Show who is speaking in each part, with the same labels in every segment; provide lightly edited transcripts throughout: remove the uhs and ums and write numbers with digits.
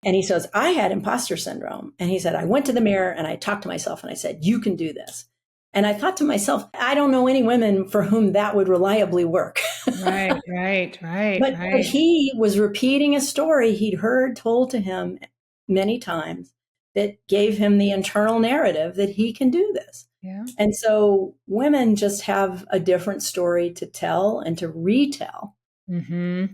Speaker 1: And he says, I had imposter syndrome. And he said, I went to the mirror and I talked to myself and I said, you can do this. And I thought to myself, I don't know any women for whom that would reliably work. But he was repeating a story he'd heard told to him many times that gave him the internal narrative that he can do this.
Speaker 2: Yeah.
Speaker 1: And so women just have a different story to tell and to retell.
Speaker 2: Mm-hmm.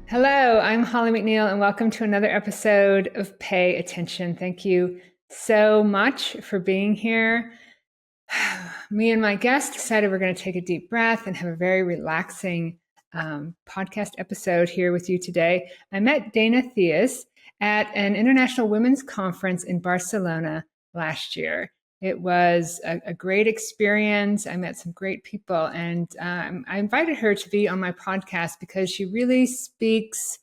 Speaker 2: Hello, I'm Holly McNeil, and welcome to another episode of Pay Attention. Thank you so much for being here. Me and my guest decided we're going to take a deep breath and have a very relaxing podcast episode here with you today. I met Dana Theus at an international women's conference in Barcelona last year. It was a great experience. I met some great people, and I invited her to be on my podcast because she really speaks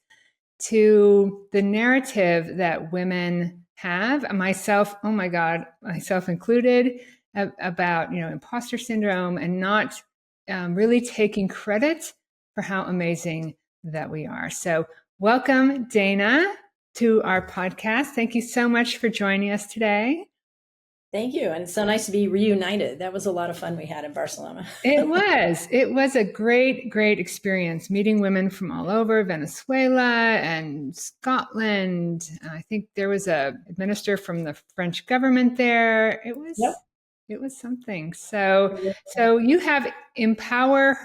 Speaker 2: to the narrative that women have, myself included, about imposter syndrome and not really taking credit for how amazing that we are. So welcome, Dana, to our podcast. Thank you so much for joining us today.
Speaker 1: Thank you. And it's so nice to be reunited. That was a lot of fun we had in Barcelona.
Speaker 2: It was a great experience meeting women from all over Venezuela and Scotland. I think there was a minister from the French government there. It was something. So you have Empower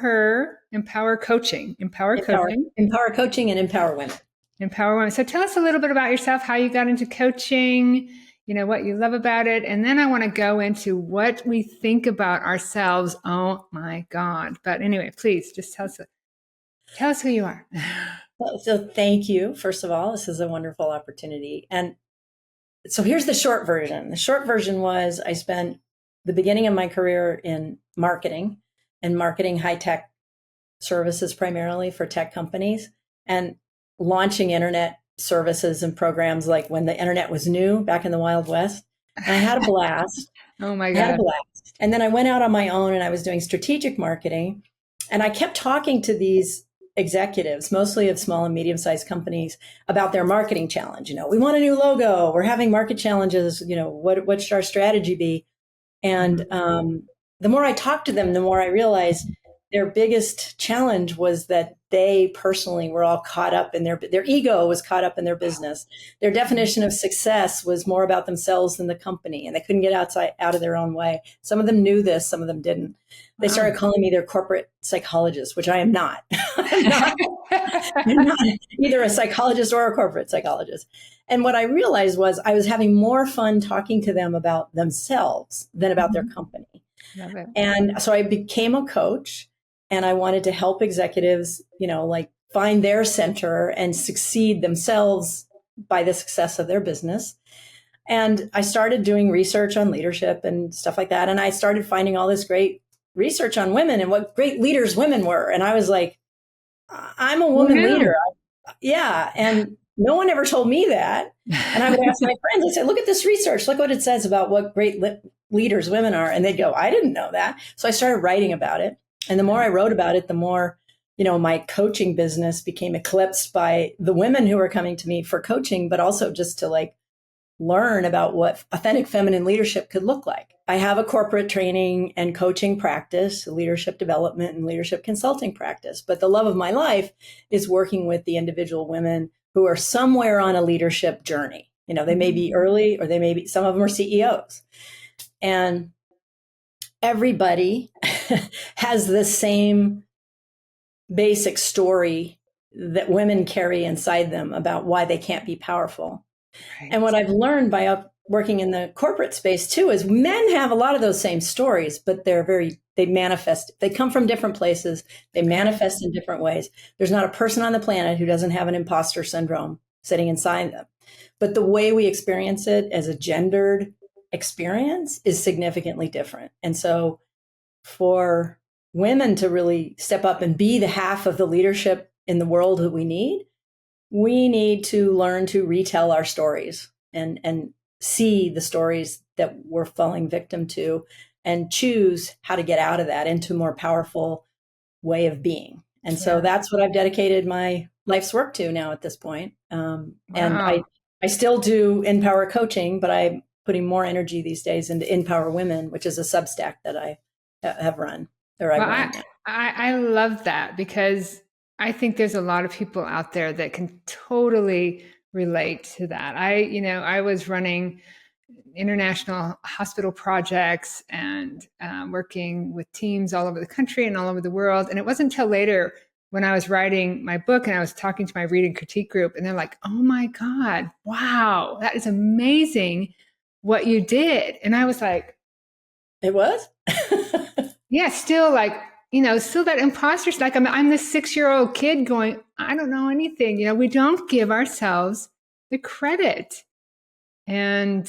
Speaker 2: Coaching and Empower Women. So tell us a little bit about yourself, how you got into coaching, what you love about it. And then I want to go into what we think about ourselves. Oh my God. But anyway, please just tell us who you are.
Speaker 1: So thank you. First of all, this is a wonderful opportunity. And so here's the short version. The short version was I spent the beginning of my career in marketing high-tech services, primarily for tech companies, and launching internet services and programs like when the internet was new back in the Wild West. And I had a blast.
Speaker 2: Oh my God.
Speaker 1: And then I went out on my own and I was doing strategic marketing. And I kept talking to these executives, mostly of small and medium-sized companies, about their marketing challenge. We want a new logo. We're having market challenges. What should our strategy be? And the more I talked to them, the more I realized their biggest challenge was that they personally were all caught up in their ego was caught up in their business. Their definition of success was more about themselves than the company, and they couldn't get out of their own way. Some of them knew this, some of them didn't. They started calling me their corporate psychologist, which I am not. I'm not either a psychologist or a corporate psychologist. And what I realized was I was having more fun talking to them about themselves than about their company.
Speaker 2: Love it.
Speaker 1: And so I became a coach. And I wanted to help executives, find their center and succeed themselves by the success of their business. And I started doing research on leadership and stuff like that. And I started finding all this great research on women and what great leaders women were. And I was like, I'm a woman leader. Yeah. And no one ever told me that. And I would ask my friends, I said, look at this research. Look what it says about what great leaders women are. And they'd go, I didn't know that. So I started writing about it. And the more I wrote about it, the more, my coaching business became eclipsed by the women who were coming to me for coaching, but also just to learn about what authentic feminine leadership could look like. I have a corporate training and coaching practice, leadership development and leadership consulting practice. But the love of my life is working with the individual women who are somewhere on a leadership journey. They may be early or some of them are CEOs. And everybody has the same basic story that women carry inside them about why they can't be powerful. Right. And what I've learned by working in the corporate space too is men have a lot of those same stories, but they manifest. They come from different places. They manifest in different ways. There's not a person on the planet who doesn't have an imposter syndrome sitting inside them. But the way we experience it as a gendered experience is significantly different. And so for women to really step up and be the half of the leadership in the world that we need to learn to retell our stories and see the stories that we're falling victim to and choose how to get out of that into a more powerful way of being. And so that's what I've dedicated my life's work to now at this point. And I still do Empower coaching, but I'm putting more energy these days into Empower Women, which is a Substack that I have run, or I run now.
Speaker 2: I love that, because I think there's a lot of people out there that can totally relate to that. I was running international hospital projects and working with teams all over the country and all over the world. And it wasn't until later when I was writing my book and I was talking to my read and critique group, and they're like, "Oh my God, wow, that is amazing what you did." And I was like,
Speaker 1: "It was?"
Speaker 2: Yeah, still like, still that imposter, like I'm this 6-year-old kid going, "I don't know anything." We don't give ourselves the credit. And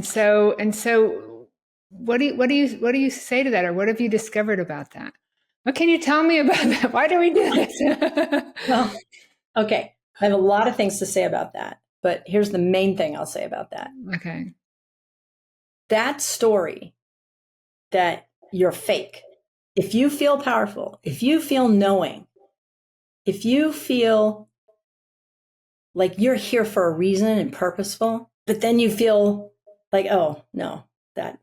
Speaker 2: so what do you say to that, or what have you discovered about that? What can you tell me about that? Why do we do this?
Speaker 1: Well, okay. I have a lot of things to say about that, but here's the main thing I'll say about that.
Speaker 2: Okay.
Speaker 1: That story that you're fake, if you feel powerful, if you feel knowing, if you feel like you're here for a reason and purposeful, but then you feel like, oh no, that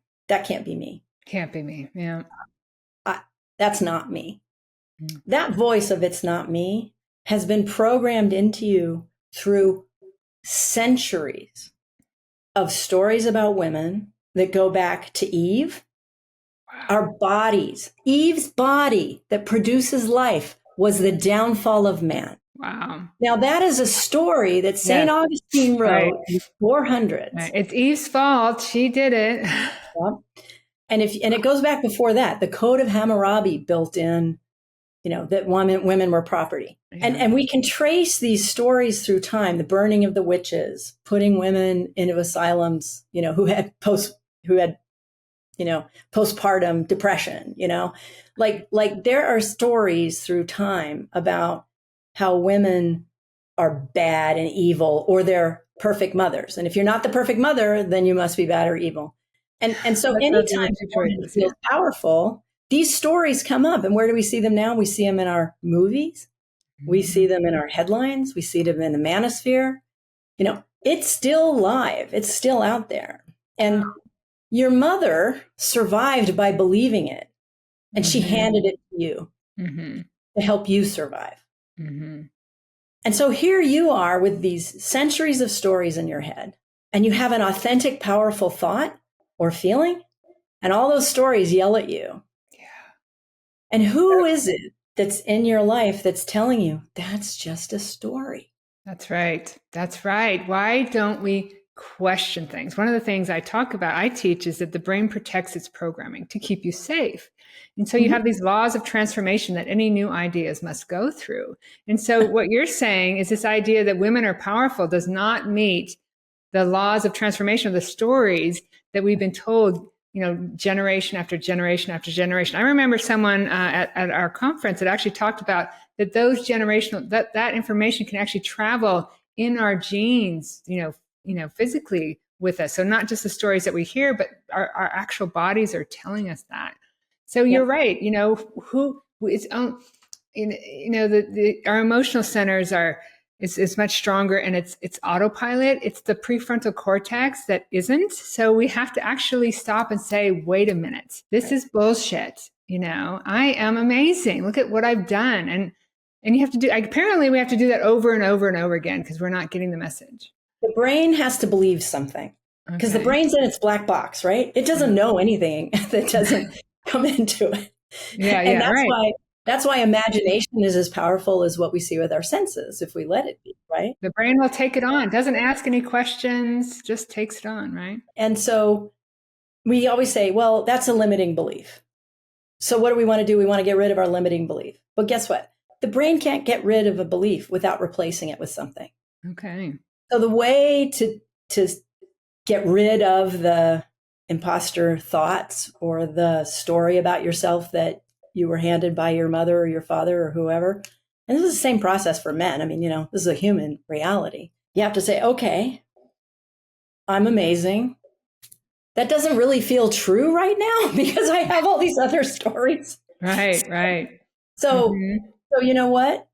Speaker 1: can't be me.
Speaker 2: Can't be me. Yeah.
Speaker 1: That's not me. That voice of "it's not me" has been programmed into you through centuries of stories about women that go back to Eve. Wow. Our bodies, Eve's body that produces life, was the downfall of man.
Speaker 2: Wow.
Speaker 1: Now that is a story that St. Augustine wrote in the 400s.
Speaker 2: Right. It's Eve's fault. She did it.
Speaker 1: Yeah. And it goes back before that. The Code of Hammurabi built in, that women were property. Yeah. And we can trace these stories through time, the burning of the witches, putting women into asylums, who had postpartum depression, like there are stories through time about how women are bad and evil, or they're perfect mothers. And if you're not the perfect mother, then you must be bad or evil. And so anytime someone feels powerful, these stories come up. And where do we see them now? We see them in our movies. We see them in our headlines. We see them in the manosphere. It's still live. It's still out there. And your mother survived by believing it. And she handed it to you to help you survive. And so here you are with these centuries of stories in your head, and you have an authentic, powerful thought or feeling, and all those stories yell at you. Yeah. And who is it that's in your life that's telling you that's just a story?
Speaker 2: That's right. That's right. Why don't we question things? One of the things I teach is that the brain protects its programming to keep you safe. And so you have these laws of transformation that any new ideas must go through. And so what you're saying is this idea that women are powerful does not meet the laws of transformation of the stories that we've been told, generation after generation after generation. I remember someone at our conference that actually talked about that those that information can actually travel in our genes, physically with us. So not just the stories that we hear, but our actual bodies are telling us that. So you're right. Our emotional centers is much stronger, and it's autopilot. It's the prefrontal cortex that isn't. So we have to actually stop and say, wait a minute, this is bullshit. I am amazing. Look at what I've done. And you have to apparently we have to do that over and over and over again, because we're not getting the message.
Speaker 1: The brain has to believe something, because the brain's in its black box, right? It doesn't know anything that doesn't come into it.
Speaker 2: Yeah.
Speaker 1: And that's
Speaker 2: right.
Speaker 1: That's why imagination is as powerful as what we see with our senses, if we let it be, right?
Speaker 2: The brain will take it on, doesn't ask any questions, just takes it on, right?
Speaker 1: And so we always say, well, that's a limiting belief. So what do we want to do? We want to get rid of our limiting belief. But guess what? The brain can't get rid of a belief without replacing it with something.
Speaker 2: Okay.
Speaker 1: So the way to get rid of the imposter thoughts or the story about yourself that you were handed by your mother or your father or whoever. And this is the same process for men. I mean, this is a human reality. You have to say, okay, I'm amazing. That doesn't really feel true right now because I have all these other stories.
Speaker 2: Right.
Speaker 1: So So you know what?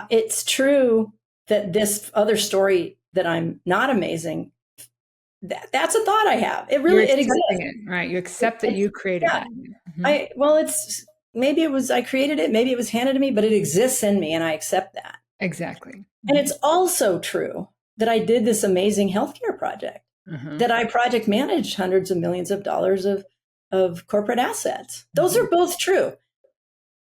Speaker 1: It's true that this other story that I'm not amazing, that's a thought I have.
Speaker 2: You're
Speaker 1: It exists.
Speaker 2: accepting it, right? You accept that you created
Speaker 1: Yeah.
Speaker 2: it. Mhm.
Speaker 1: It's maybe it was I created it, maybe it was handed to me, but it exists in me and I accept that.
Speaker 2: Exactly.
Speaker 1: And it's also true that I did this amazing healthcare project, that I project managed hundreds of millions of dollars of corporate assets. Those are both true.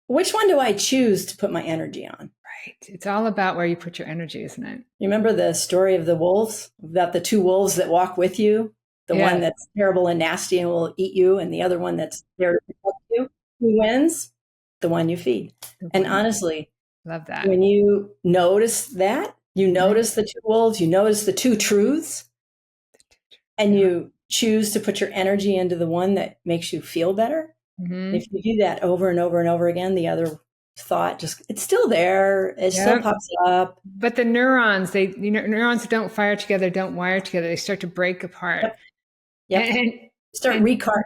Speaker 1: Which one do I choose to put my energy on?
Speaker 2: Right. It's all about where you put your energy, isn't it?
Speaker 1: You remember the story of the wolves, about the two wolves that walk with you? The one that's terrible and nasty and will eat you, and the other one that's there to protect you. Who wins? The one you feed. And honestly,
Speaker 2: love that.
Speaker 1: when you notice that, you notice the two wolves, you notice the two truths, and you choose to put your energy into the one that makes you feel better. If you do that over and over and over again, the other thought it's still there. It still pops up.
Speaker 2: But the neurons, neurons don't fire together, don't wire together. They start to break apart.
Speaker 1: Yep.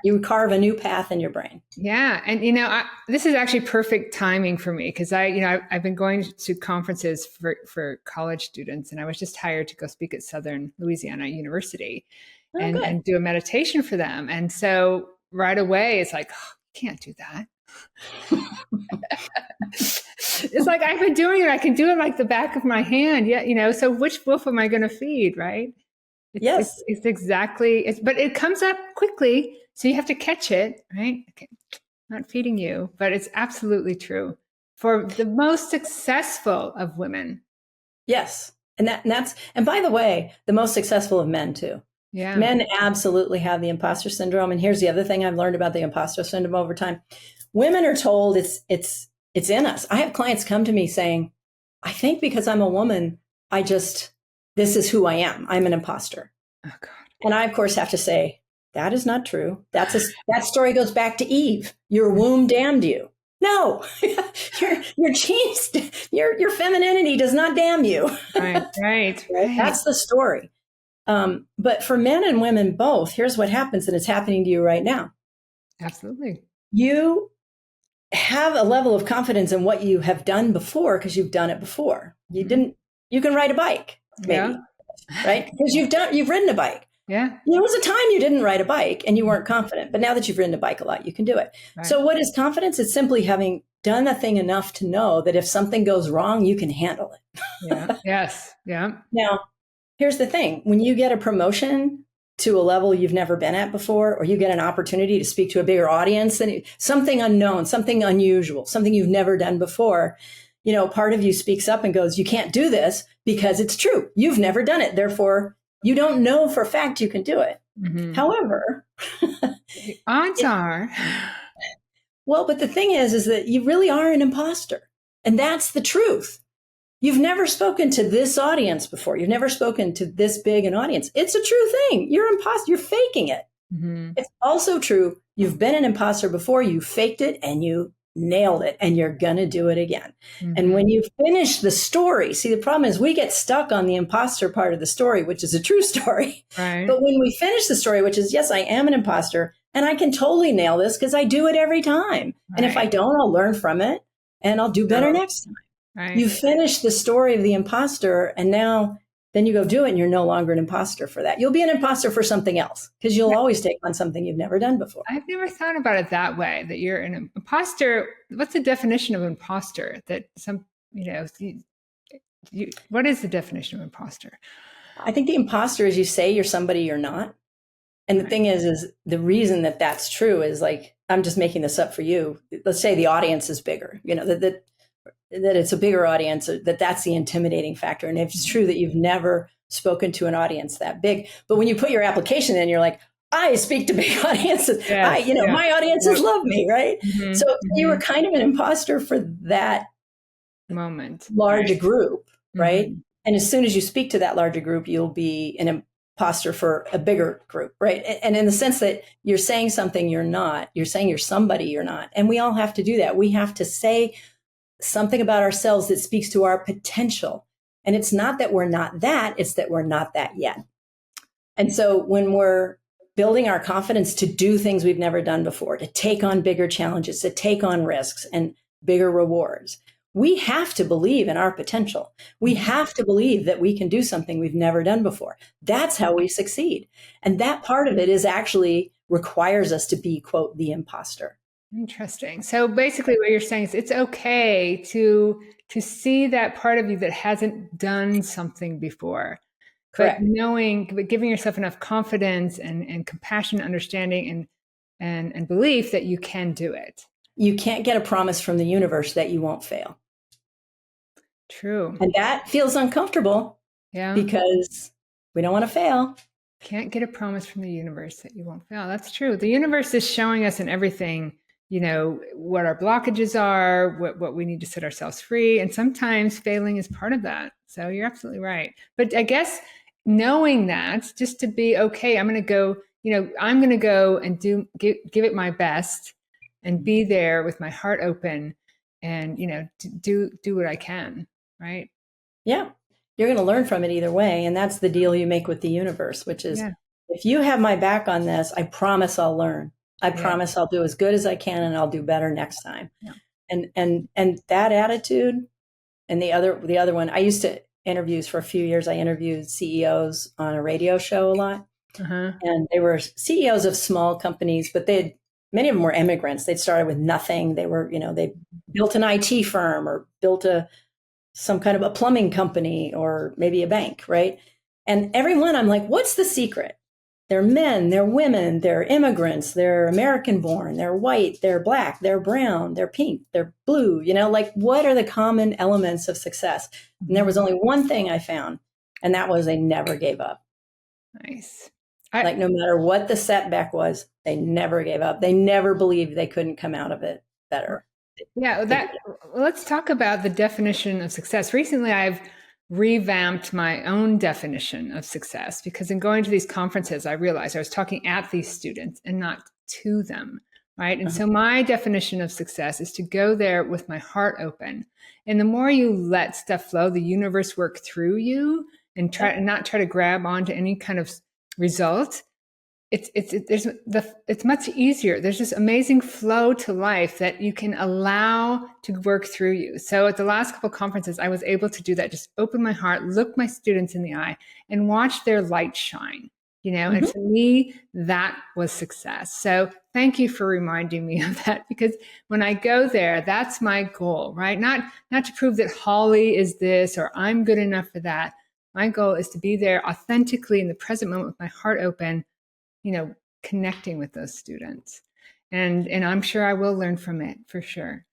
Speaker 1: You carve a new path in your brain.
Speaker 2: Yeah. And, this is actually perfect timing for me because I've been going to conferences for college students, and I was just hired to go speak at Southern Louisiana University and do a meditation for them. And so right away, it's like, oh, you can't do that. It's like, I've been doing it. I can do it like the back of my hand. Yeah. So which wolf am I going to feed? Right.
Speaker 1: Yes.
Speaker 2: It's exactly, but it comes up quickly. So you have to catch it, right? Okay. Not feeding you, but it's absolutely true for the most successful of women.
Speaker 1: Yes. And by the way, the most successful of men too.
Speaker 2: Yeah.
Speaker 1: Men absolutely have the imposter syndrome. And here's the other thing I've learned about the imposter syndrome over time. Women are told it's in us. I have clients come to me saying, I think because I'm a woman, this is who I am. I'm an imposter.
Speaker 2: Oh, God.
Speaker 1: And I, of course, have to say, that is not true. That story goes back to Eve. Your womb damned you. No, your genes, your femininity does not damn you.
Speaker 2: Right.
Speaker 1: That's the story. But for men and women both, here's what happens, and it's happening to you right now.
Speaker 2: Absolutely.
Speaker 1: You have a level of confidence in what you have done before because you've done it before. You can ride a bike, maybe, right? Because you've ridden a bike.
Speaker 2: Yeah.
Speaker 1: There was a time you didn't ride a bike and you weren't confident, but now that you've ridden a bike a lot, you can do it. Right. So what is confidence? It's simply having done a thing enough to know that if something goes wrong, you can handle it.
Speaker 2: Yeah. Yes. Yeah.
Speaker 1: Now, here's the thing. When you get a promotion to a level you've never been at before, or you get an opportunity to speak to a bigger audience, then something unknown, something unusual, something you've never done before, part of you speaks up and goes, you can't do this because it's true. You've never done it. Therefore, you don't know for a fact you can do it. Mm-hmm. However,
Speaker 2: odds are.
Speaker 1: Well, but the thing is that you really are an imposter. And that's the truth. You've never spoken to this audience before. You've never spoken to this big an audience. It's a true thing. You're an imposter. You're faking it. Mm-hmm. It's also true. You've been an imposter before. You faked it and you nailed it, and you're going to do it again. Mm-hmm. And when you finish the story, see, the problem is we get stuck on the imposter part of the story, which is a true story. Right. But when we finish the story, which is, yes, I am an imposter and I can totally nail this because I do it every time. Right. And if I don't, I'll learn from it and I'll do better next time. Right. You finish the story of the imposter and then you go do it and you're no longer an imposter for that. You'll be an imposter for something else because you'll always take on something you've never done before.
Speaker 2: I've never thought about it that way, that you're an imposter. What's the definition of imposter? That what is the definition of imposter?
Speaker 1: I think the imposter is you say you're somebody you're not. And the thing is the reason that that's true is like, I'm just making this up for you. Let's say the audience is bigger, that it's a bigger audience, that's the intimidating factor. And if it's true that you've never spoken to an audience that big, but when you put your application in, you're like, I speak to big audiences. Yes, my audiences love me, right? Mm-hmm, so you were kind of an imposter for that
Speaker 2: moment,
Speaker 1: larger group, right? Mm-hmm. And as soon as you speak to that larger group, you'll be an imposter for a bigger group, right? And in the sense that you're saying something you're not, you're saying you're somebody you're not. And we all have to do that. We have to say something about ourselves that speaks to our potential. And it's not that we're not that, it's that we're not that yet. And so when we're building our confidence to do things we've never done before, to take on bigger challenges, to take on risks and bigger rewards, we have to believe in our potential. We have to believe that we can do something we've never done before. That's how we succeed. And that part of it is actually requires us to be, quote, the imposter.
Speaker 2: Interesting. So basically what you're saying is it's okay to see that part of you that hasn't done something before.
Speaker 1: Correct.
Speaker 2: But giving yourself enough confidence and compassion, understanding and belief that you can do it.
Speaker 1: You can't get a promise from the universe that you won't fail.
Speaker 2: True.
Speaker 1: And that feels uncomfortable.
Speaker 2: Yeah.
Speaker 1: Because we don't want to fail.
Speaker 2: Can't get a promise from the universe that you won't fail. That's true. The universe is showing us in everything, what our blockages are, what we need to set ourselves free. And sometimes failing is part of that. So you're absolutely right. But I guess knowing that, just to be okay, I'm going to go and give it my best and be there with my heart open and, do what I can. Right.
Speaker 1: Yeah. You're going to learn from it either way. And that's the deal you make with the universe, which is if you have my back on this, I promise I'll learn. I promise I'll do as good as I can and I'll do better next time. Yeah. And that attitude and the other one, I used to interviews for a few years. I interviewed CEOs on a radio show a lot. And they were CEOs of small companies, but many of them were immigrants. They'd started with nothing. They were, they built an IT firm or built some kind of a plumbing company or maybe a bank, right? And everyone, I'm like, what's the secret? They're men, they're women, they're immigrants, they're American born, they're white, they're black, they're brown, they're pink, they're blue, what are the common elements of success? And there was only one thing I found, and that was they never gave up.
Speaker 2: Nice.
Speaker 1: No matter what the setback was, they never gave up. They never believed they couldn't come out of it better.
Speaker 2: Yeah, let's talk about the definition of success. Recently, I've revamped my own definition of success because in going to these conferences, I realized I was talking at these students and not to them, right? And so my definition of success is to go there with my heart open. And the more you let stuff flow, the universe work through you and not try to grab onto any kind of result, it's much easier. There's this amazing flow to life that you can allow to work through you. So at the last couple of conferences, I was able to do that. Just open my heart, look my students in the eye and watch their light shine, and for me, that was success. So thank you for reminding me of that because when I go there, that's my goal, right? Not to prove that Holly is this or I'm good enough for that. My goal is to be there authentically in the present moment with my heart open, connecting with those students. And I'm sure I will learn from it for sure.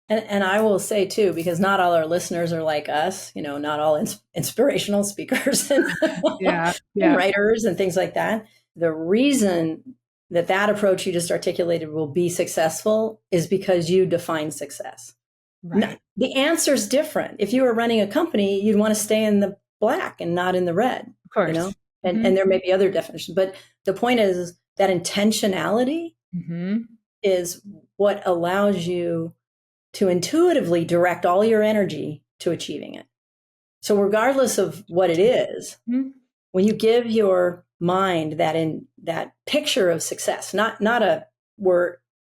Speaker 1: And I will say too, because not all our listeners are like us, not all inspirational speakers and writers and things like that. The reason that approach you just articulated will be successful is because you define success. Right. The answer's different. If you were running a company, you'd want to stay in the black and not in the red. Of
Speaker 2: course.
Speaker 1: And there may be other definitions, but the point is that intentionality is what allows you to intuitively direct all your energy to achieving it. So regardless of what it is, when you give your mind that picture of success, not a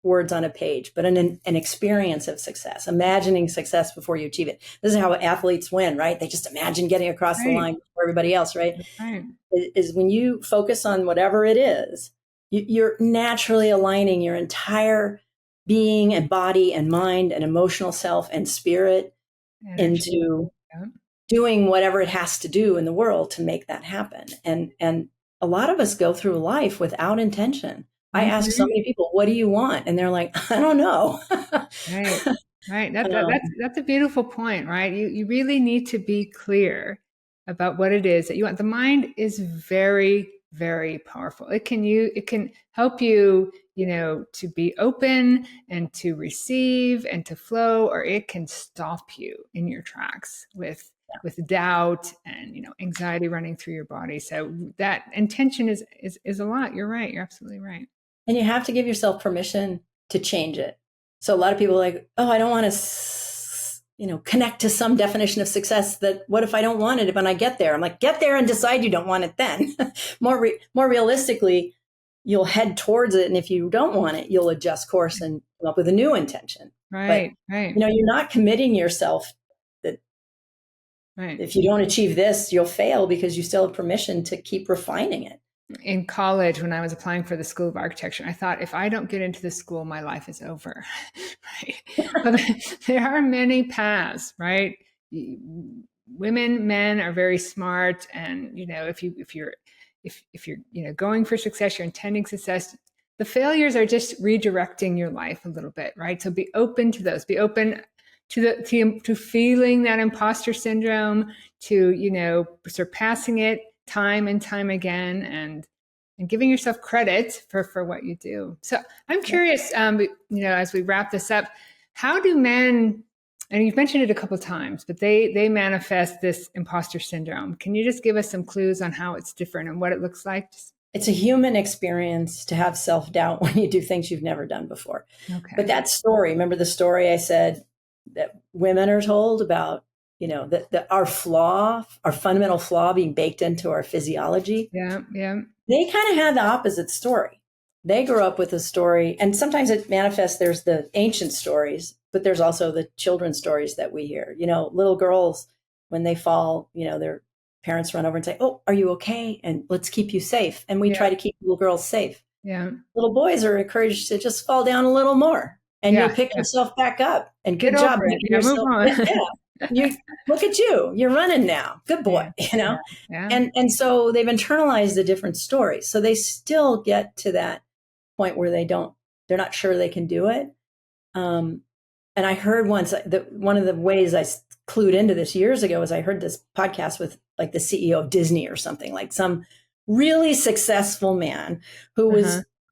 Speaker 1: words on a page, but an experience of success, imagining success before you achieve it. This is how athletes win, right? They just imagine getting across the line before everybody else, right? Is when you focus on whatever it is, you're naturally aligning your entire being and body and mind and emotional self and spirit into doing whatever it has to do in the world to make that happen. And a lot of us go through life without intention. I ask so many people, what do you want? And they're like, I don't know.
Speaker 2: Right. That's a beautiful point, right? You really need to be clear about what it is that you want. The mind is very, very powerful. It can help you, to be open and to receive and to flow, or it can stop you in your tracks with doubt and, anxiety running through your body. So that intention is a lot. You're right. You're absolutely right.
Speaker 1: And you have to give yourself permission to change it. So a lot of people are like, oh, I don't want to, connect to some definition of success that what if I don't want it when I get there? I'm like, get there and decide you don't want it then. More realistically, you'll head towards it. And if you don't want it, you'll adjust course and come up with a new intention. But,
Speaker 2: Right.
Speaker 1: you're not committing yourself that
Speaker 2: Right.
Speaker 1: if you don't achieve this, you'll fail, because you still have permission to keep refining it.
Speaker 2: In college, when I was applying for the School of Architecture, I thought, if I don't get into the school, my life is over. Right? But there are many paths, right? Women, men are very smart, and if you're going for success, you're intending success. The failures are just redirecting your life a little bit, right? So be open to those. Be open to feeling that imposter syndrome, to surpassing it time and time again, and giving yourself credit for what you do. So I'm curious, as we wrap this up, how do men, and you've mentioned it a couple of times, but they manifest this imposter syndrome. Can you just give us some clues on how it's different and what it looks like?
Speaker 1: It's a human experience to have self-doubt when you do things you've never done before.
Speaker 2: Okay.
Speaker 1: But that story, remember the story I said that women are told about, that our fundamental flaw being baked into our physiology?
Speaker 2: Yeah.
Speaker 1: They kind of had the opposite story. They grew up with a story, and sometimes it manifests. There's the ancient stories, but there's also the children's stories that we hear. Little girls, when they fall, their parents run over and say, "Oh, are you okay? And let's keep you safe." And we try to keep little girls safe.
Speaker 2: Yeah.
Speaker 1: Little boys are encouraged to just fall down a little more, and you'll pick yourself back up. And good job.
Speaker 2: Move on.
Speaker 1: You look at you. You're running now. Good boy.
Speaker 2: Yeah.
Speaker 1: And so they've internalized a different story. So they still get to that point where they're not sure they can do it. And I heard once that one of the ways I clued into this years ago is I heard this podcast with like the CEO of Disney or something, like some really successful man who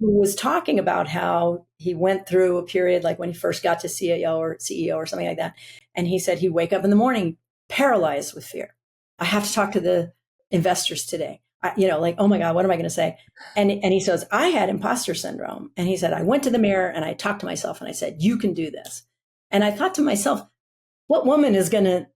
Speaker 1: was talking about how he went through a period, like when he first got to CEO or something like that. And he said he'd wake up in the morning paralyzed with fear. I have to talk to the investors today. Oh my God, what am I going to say? And he says, I had imposter syndrome. And he said, I went to the mirror and I talked to myself and I said, you can do this. And I thought to myself, what woman is going to,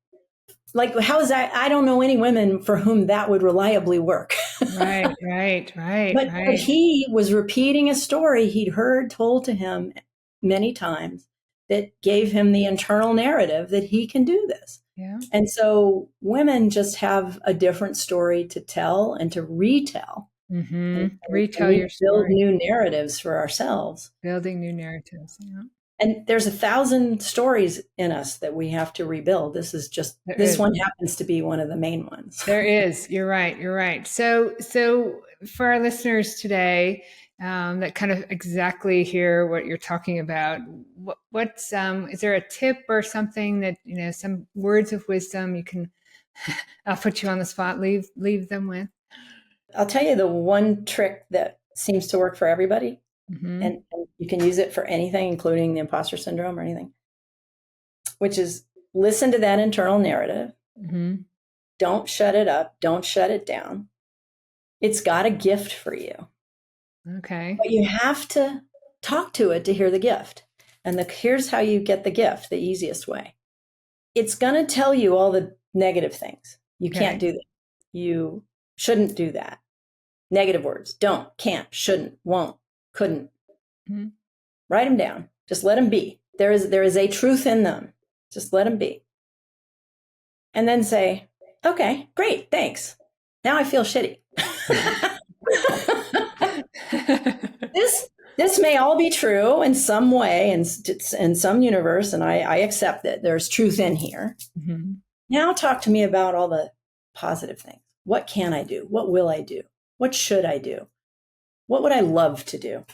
Speaker 1: how is that? I don't know any women for whom that would reliably work.
Speaker 2: Right.
Speaker 1: But he was repeating a story he'd heard told to him many times that gave him the internal narrative that he can do this.
Speaker 2: Yeah.
Speaker 1: And so women just have a different story to tell and to retell.
Speaker 2: And retell your story.
Speaker 1: Build new narratives for ourselves.
Speaker 2: Building new narratives. Yeah.
Speaker 1: And there's 1,000 stories in us that we have to rebuild. This one happens to be one of the main ones.
Speaker 2: There is. You're right. So for our listeners today, that kind of exactly hear what you're talking about, what's is there a tip or something that, some words of wisdom you can, I'll put you on the spot, leave them with?
Speaker 1: I'll tell you the one trick that seems to work for everybody. And you can use it for anything, including the imposter syndrome or anything, which is listen to that internal narrative. Don't shut it up. Don't shut it down. It's got a gift for you.
Speaker 2: Okay.
Speaker 1: But you have to talk to it to hear the gift. And here's how you get the gift, the easiest way. It's going to tell you all the negative things. You can't do that. You shouldn't do that. Negative words. Don't, can't, shouldn't, won't, couldn't. Write them down. Just let them be. There is a truth in them. Just let them be. And then say, okay, great, thanks. Now I feel shitty. This may all be true in some way, in some universe, and I accept that there's truth in here. Now talk to me about all the positive things. What can I do? What will I do? What should I do? What would I love to do?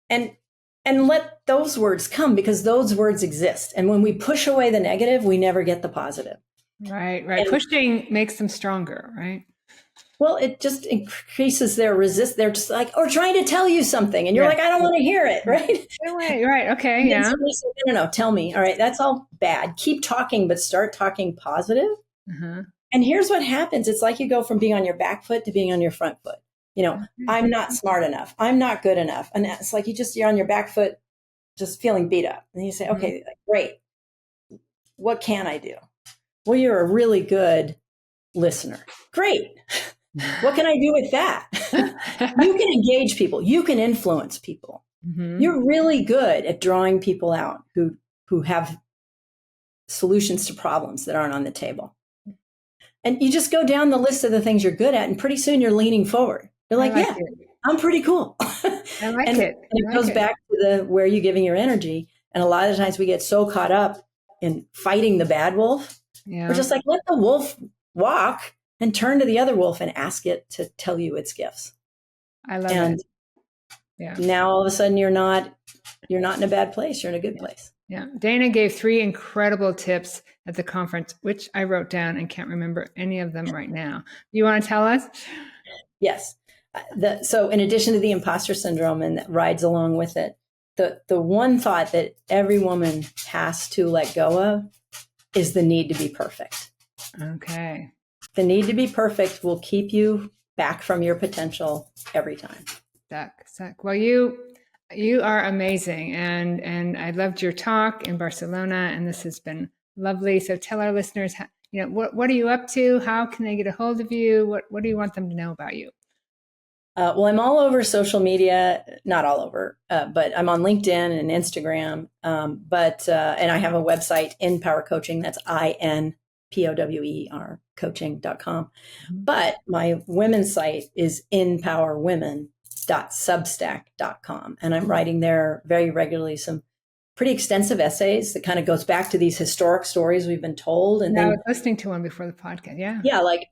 Speaker 1: And let those words come, because those words exist. And when we push away the negative, we never get the positive.
Speaker 2: Right. And pushing makes them stronger, right?
Speaker 1: Well, it just increases their resist. They're just like, or trying to tell you something. And you're like, I don't want to hear it, right?
Speaker 2: Right. Okay.
Speaker 1: Yeah. Somebody says, no, tell me. All right, that's all bad. Keep talking, but start talking positive. And here's what happens. It's like you go from being on your back foot to being on your front foot. I'm not smart enough. I'm not good enough. And it's like you're on your back foot, just feeling beat up. And you say, okay, great. What can I do? Well, you're a really good listener. Great. What can I do with that? You can engage people. You can influence people. You're really good at drawing people out who who have solutions to problems that aren't on the table. And you just go down the list of the things you're good at, and pretty soon you're leaning forward. You're like, yeah, I'm pretty cool.
Speaker 2: I like
Speaker 1: and
Speaker 2: it.
Speaker 1: it goes back to the where are you giving your energy? And a lot of times we get so caught up in fighting the bad wolf.
Speaker 2: Yeah.
Speaker 1: We're just like, let the wolf walk and turn to the other wolf and ask it to tell you its gifts.
Speaker 2: I love it.
Speaker 1: Yeah. Now all of a sudden you're not in a bad place. You're in a good place.
Speaker 2: Yeah. Dana gave 3 incredible tips at the conference, which I wrote down and can't remember any of them right now. You want to tell us?
Speaker 1: Yes. So in addition to the imposter syndrome and that rides along with it, the one thought that every woman has to let go of is the need to be perfect.
Speaker 2: Okay.
Speaker 1: The need to be perfect will keep you back from your potential every time.
Speaker 2: Suck. Well, you are amazing, and I loved your talk in Barcelona, and this has been lovely. So tell our listeners, what are you up to? How can they get a hold of you? What do you want them to know about you?
Speaker 1: Well, I'm all over social media, not all over, but I'm on LinkedIn and Instagram. And I have a website, Empower Coaching. That's INPOWER coaching.com. But my women's site is empowerwomen.substack.com. And I'm writing there very regularly some pretty extensive essays that kind of goes back to these historic stories we've been told. And
Speaker 2: I was listening to one before the podcast. Yeah.
Speaker 1: Yeah. Like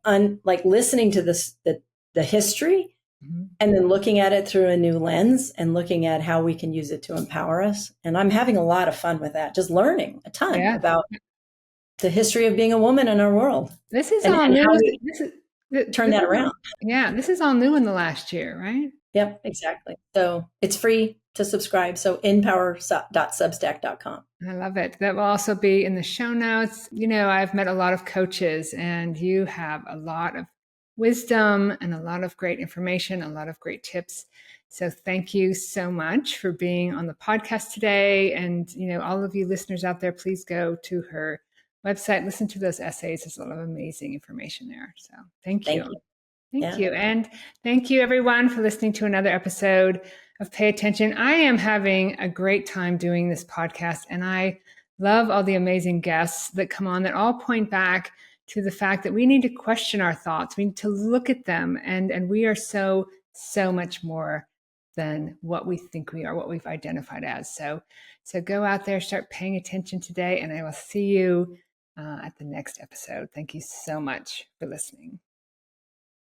Speaker 1: listening to the history. Mm-hmm. And then looking at it through a new lens and looking at how we can use it to empower us. And I'm having a lot of fun with that, just learning a ton about the history of being a woman in our world.
Speaker 2: This is all new.
Speaker 1: Turn that around.
Speaker 2: Yeah, this is all new in the last year, right?
Speaker 1: Yep, exactly. So it's free to subscribe. So empower.substack.com.
Speaker 2: I love it. That will also be in the show notes. I've met a lot of coaches, and you have a lot of wisdom and a lot of great information, a lot of great tips. So thank you so much for being on the podcast today. And, all of you listeners out there, please go to her website, listen to those essays. There's a lot of amazing information there. So thank you. Thank you. And thank you everyone for listening to another episode of Pay Attention. I am having a great time doing this podcast, and I love all the amazing guests that come on that all point back to the fact that we need to question our thoughts. We need to look at them, and we are so much more than what we think we are, what we've identified as. So go out there, start paying attention today, and I will see you at the next episode. Thank you so much for listening.